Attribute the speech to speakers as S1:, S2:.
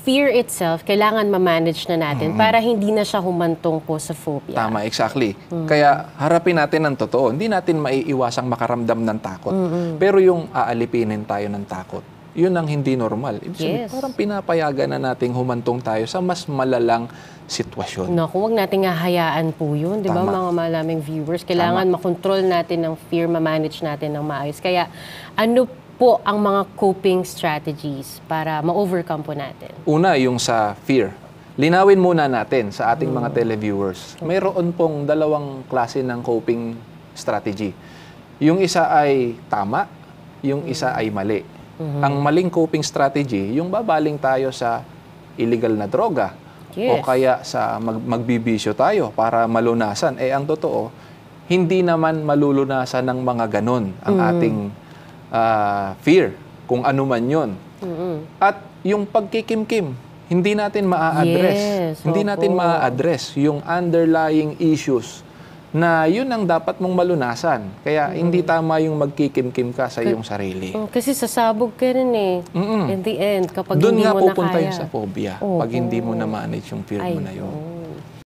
S1: fear itself, kailangan ma-manage na natin para hindi na siya humantong po sa phobia.
S2: Tama, exactly. Kaya harapin natin ang totoo. Hindi natin maiiwasang makaramdam ng takot. Pero yung aalipinin tayo ng takot, yun ang hindi normal. Ibig sabihin, parang pinapayagan na nating humantong tayo sa mas malalang sitwasyon.
S1: Naku, huwag nating hahayaan po yun. Di ba, mga malaming viewers? Kailangan makontrol natin ng fear, ma-manage natin ng maayos. Kaya ano po ang mga coping strategies para ma-overcome po natin?
S2: Una, yung sa fear. Linawin muna natin sa ating mga televiewers. Mayroon pong dalawang klase ng coping strategy. Yung isa ay tama, yung isa ay mali. Ang maling coping strategy, yung babaling tayo sa illegal na droga o kaya sa magbibisyo tayo para malunasan. Ang totoo, hindi naman malulunasan ng mga ganon ang ating fear, kung ano man yun. At yung pagkikimkim, hindi natin maa-address. Hindi natin maa-address yung underlying issues na yun ang dapat mong malunasan. Kaya hindi tama yung magkikimkim ka sa iyong sarili.
S1: Kasi sasabog ka rin in the end, kapag
S2: Doon
S1: hindi
S2: nga
S1: mo na
S2: pupunta
S1: kaya.
S2: yung sa phobia, pag hindi mo na-manage yung fear mo na yun.